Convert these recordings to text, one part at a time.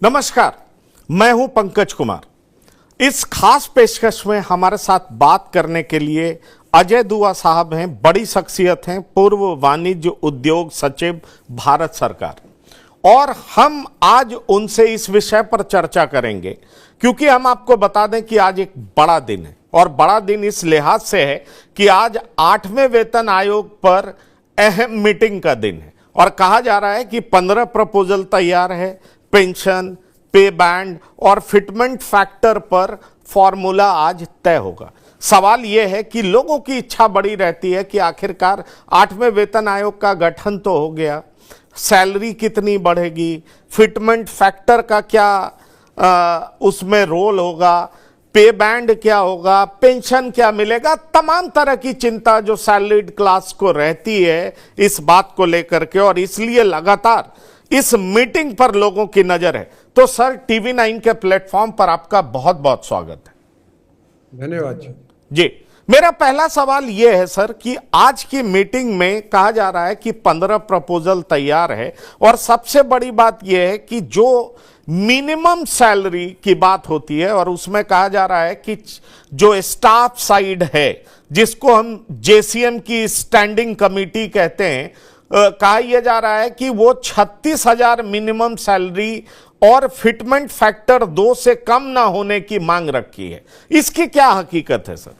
नमस्कार, मैं हूं पंकज कुमार। इस खास पेशकश में हमारे साथ बात करने के लिए अजय दुआ साहब हैं। बड़ी शख्सियत हैं, पूर्व वाणिज्य उद्योग सचिव भारत सरकार। और हम आज उनसे इस विषय पर चर्चा करेंगे क्योंकि हम आपको बता दें कि आज एक बड़ा दिन है। और बड़ा दिन इस लिहाज से है कि आज 8वें वेतन आयोग पर अहम मीटिंग का दिन है और कहा जा रहा है कि 15 प्रपोजल तैयार है। पेंशन, पे बैंड और फिटमेंट फैक्टर पर फॉर्मूला आज तय होगा। सवाल यह है कि लोगों की इच्छा बड़ी रहती है कि आखिरकार 8वें वेतन आयोग का गठन तो हो गया, सैलरी कितनी बढ़ेगी, फिटमेंट फैक्टर का क्या उसमें रोल होगा, पे बैंड क्या होगा, पेंशन क्या मिलेगा। तमाम तरह की चिंता जो सैलरीड क्लास को रहती है इस बात को लेकर के, और इसलिए लगातार इस मीटिंग पर लोगों की नजर है। तो सर, टीवी 9 के प्लेटफॉर्म पर आपका बहुत बहुत स्वागत है। धन्यवाद जी। मेरा पहला सवाल यह है सर कि आज की मीटिंग में कहा जा रहा है कि 15 प्रपोजल तैयार है और सबसे बड़ी बात यह है कि जो मिनिमम सैलरी की बात होती है और उसमें कहा जा रहा है कि जो स्टाफ साइड है, जिसको हम जेसीएम की स्टैंडिंग कमेटी कहते हैं, कहा यह जा रहा है कि वो 36,000 मिनिमम सैलरी और फिटमेंट फैक्टर 2 से कम ना होने की मांग रखी है। इसकी क्या हकीकत है सर?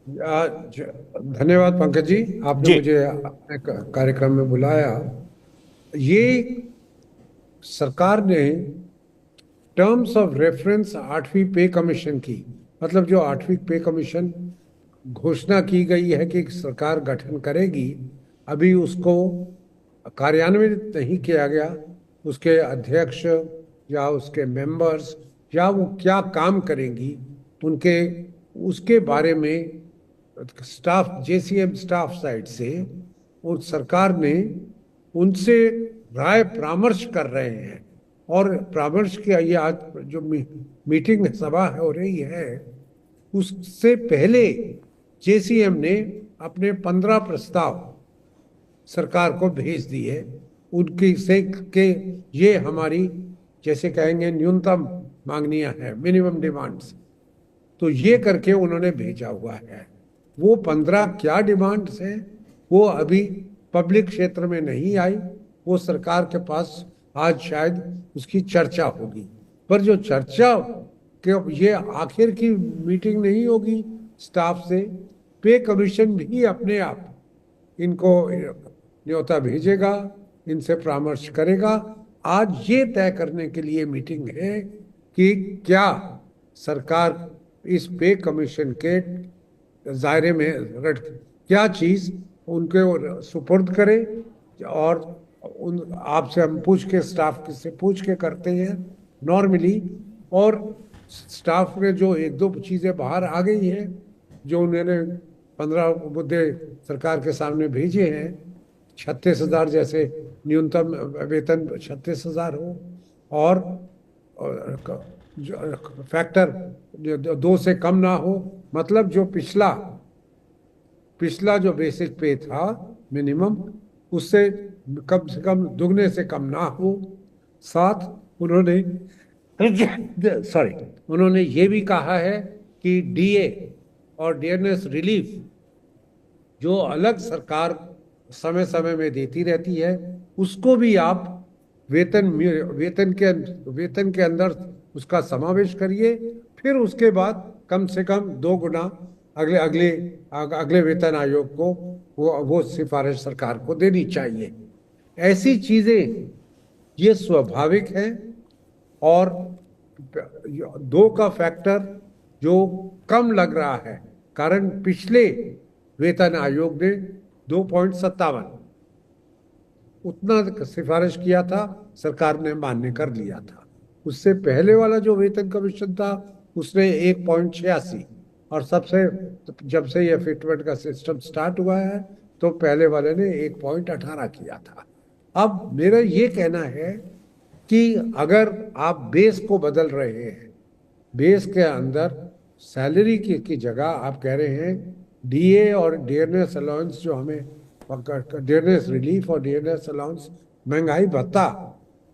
धन्यवाद पंकज जी, आपने मुझे अपने कार्यक्रम में बुलाया। ये सरकार ने टर्म्स ऑफ रेफरेंस 8वीं पे कमीशन की, मतलब जो 8वीं पे कमीशन घोषणा की गई है कि सरकार गठन करेगी, अभी उसको कार्यान्वित नहीं किया गया। उसके अध्यक्ष या उसके मेंबर्स या वो क्या काम करेंगी उनके उसके बारे में स्टाफ, जेसीएम स्टाफ साइड से और सरकार ने उनसे राय परामर्श कर रहे हैं। और परामर्श के ये आज जो मीटिंग सभा हो रही है, उससे पहले जेसीएम ने अपने 15 प्रस्ताव सरकार को भेज दिए। उनकी से के ये हमारी, जैसे कहेंगे, न्यूनतम मांगनियां हैं, मिनिमम डिमांड्स। तो ये करके उन्होंने भेजा हुआ है। वो 15 क्या डिमांड्स हैं वो अभी पब्लिक क्षेत्र में नहीं आई, वो सरकार के पास आज शायद उसकी चर्चा होगी। पर जो चर्चा के ये आखिर की मीटिंग नहीं होगी स्टाफ से। पे कमीशन भी अपने आप इनको न्योता भेजेगा, इनसे परामर्श करेगा। आज ये तय करने के लिए मीटिंग है कि क्या सरकार इस पे कमीशन के दायरे में क्या चीज उनके सुपुर्द करे। और उन आपसे हम पूछ के, स्टाफ से पूछ के करते हैं नॉर्मली। और स्टाफ में जो एक दो चीजें बाहर आ गई हैं, जो उन्होंने 15 मुद्दे सरकार के सामने भेजे हैं, 36,000 जैसे न्यूनतम वेतन 36,000 हो, और फैक्टर 2 से कम ना हो, मतलब जो पिछला जो बेसिक पे था मिनिमम, उससे कम से कम दुगने से कम ना हो। साथ उन्होंने ये भी कहा है कि डीए और डीएनएस रिलीफ जो अलग सरकार समय समय में देती रहती है, उसको भी आप वेतन के अंदर उसका समावेश करिए। फिर उसके बाद कम से कम 2 गुना अगले वेतन आयोग को वो सिफारिश सरकार को देनी चाहिए। ऐसी चीजें ये स्वाभाविक है। और 2 का फैक्टर जो कम लग रहा है, कारण पिछले वेतन आयोग ने 2.57 उतना सिफारिश किया था, सरकार ने मान्य कर लिया था। उससे पहले वाला जो वेतन कमीशन था उसने 1.86, और जब से ये फिटमेंट का सिस्टम स्टार्ट हुआ है तो पहले वाले ने 1.18 किया था। अब मेरा ये कहना है कि अगर आप बेस को बदल रहे हैं, बेस के अंदर सैलरी की जगह आप कह रहे हैं डीए और डीएनएस अलाउंस, जो हमें डीएनएस रिलीफ और डीएनएस अलाउंस, महंगाई भत्ता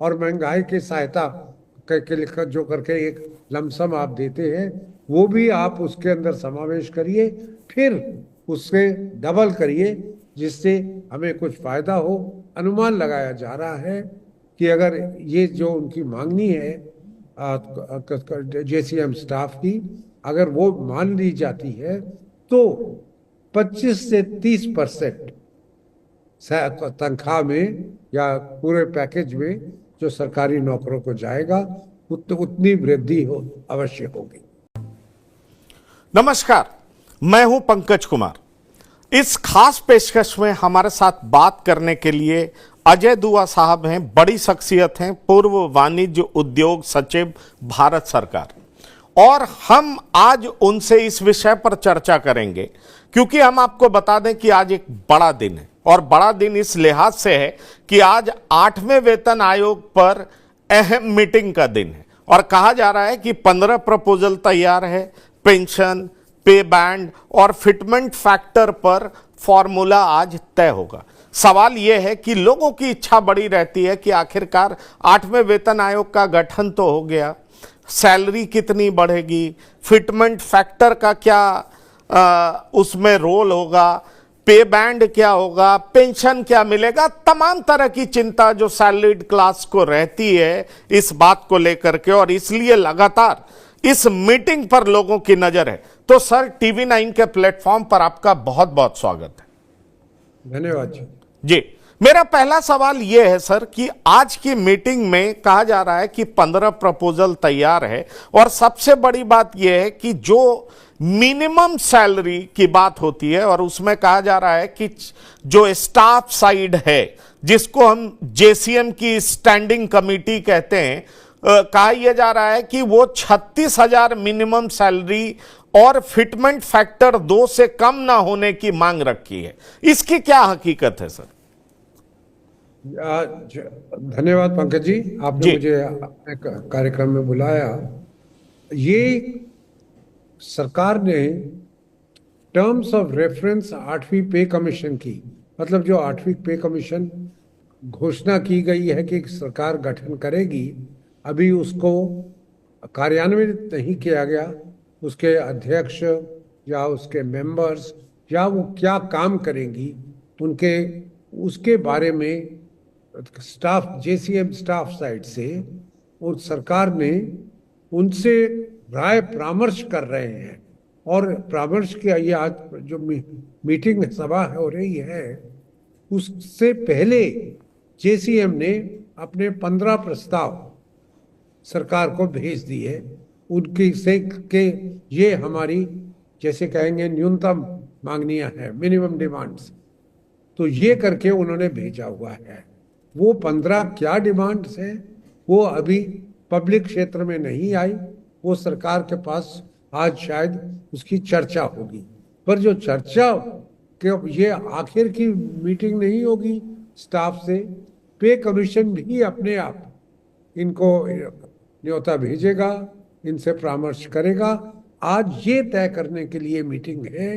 और महंगाई की सहायता के लिए जो करके एक लमसम आप देते हैं, वो भी आप उसके अंदर समावेश करिए, फिर उससे डबल करिए, जिससे हमें कुछ फायदा हो। अनुमान लगाया जा रहा है कि अगर ये जो उनकी मांगनी है जेसीएम स्टाफ की, अगर वो मान ली जाती है तो 25 से 30% तनख्वाह में या पूरे पैकेज में जो सरकारी नौकरों को जाएगा, उतनी वृद्धि हो अवश्य होगी। नमस्कार, मैं हूं पंकज कुमार। इस खास पेशकश में हमारे साथ बात करने के लिए अजय दुआ साहब हैं, बड़ी शख्सियत हैं, पूर्व वाणिज्य उद्योग सचिव भारत सरकार। और हम आज उनसे इस विषय पर चर्चा करेंगे क्योंकि हम आपको बता दें कि आज एक बड़ा दिन है, और बड़ा दिन इस लिहाज से है कि आज 8वें वेतन आयोग पर अहम मीटिंग का दिन है और कहा जा रहा है कि 15 प्रपोजल तैयार है। पेंशन, पे बैंड और फिटमेंट फैक्टर पर फॉर्मूला आज तय होगा। सवाल यह है कि लोगों की इच्छा बड़ी रहती है कि आखिरकार 8वें वेतन आयोग का गठन तो हो गया, सैलरी कितनी बढ़ेगी, फिटमेंट फैक्टर का क्या उसमें रोल होगा, पे बैंड क्या होगा, पेंशन क्या मिलेगा। तमाम तरह की चिंता जो सैलरीड क्लास को रहती है इस बात को लेकर के, और इसलिए लगातार इस मीटिंग पर लोगों की नजर है। तो सर, टीवी 9 के प्लेटफॉर्म पर आपका बहुत बहुत स्वागत है। धन्यवाद जी। मेरा पहला सवाल यह है सर कि आज की मीटिंग में कहा जा रहा है कि 15 प्रपोजल तैयार है, और सबसे बड़ी बात यह है कि जो मिनिमम सैलरी की बात होती है, और उसमें कहा जा रहा है कि जो स्टाफ साइड है, जिसको हम जेसीएम की स्टैंडिंग कमेटी कहते हैं, कहा यह जा रहा है कि वो 36,000 मिनिमम सैलरी और फिटमेंट फैक्टर 2 से कम ना होने की मांग रखी है। इसकी क्या हकीकत है सर? धन्यवाद पंकज जी, आपने मुझे एक कार्यक्रम में बुलाया। ये सरकार ने टर्म्स ऑफ रेफरेंस 8वीं पे कमीशन की, मतलब जो 8वीं पे कमीशन घोषणा की गई है कि सरकार गठन करेगी, अभी उसको कार्यान्वित नहीं किया गया। उसके अध्यक्ष या उसके मेंबर्स या वो क्या काम करेंगी, उसके बारे में स्टाफ, जेसीएम स्टाफ साइड से उस सरकार ने उनसे राय परामर्श कर रहे हैं। और परामर्श की ये आज जो मीटिंग सभा हो रही है, उससे पहले जेसीएम ने अपने 15 प्रस्ताव सरकार को भेज दिए, उनकी से के ये हमारी जैसे कहेंगे न्यूनतम मांगनियां हैं, मिनिमम डिमांड्स। तो ये करके उन्होंने भेजा हुआ है। वो 15 क्या डिमांड्स हैं वो अभी पब्लिक क्षेत्र में नहीं आई, वो सरकार के पास आज शायद उसकी चर्चा होगी। पर जो चर्चा के ये आखिर की मीटिंग नहीं होगी स्टाफ से, पे कमीशन भी अपने आप इनको न्योता भेजेगा, इनसे परामर्श करेगा। आज ये तय करने के लिए मीटिंग है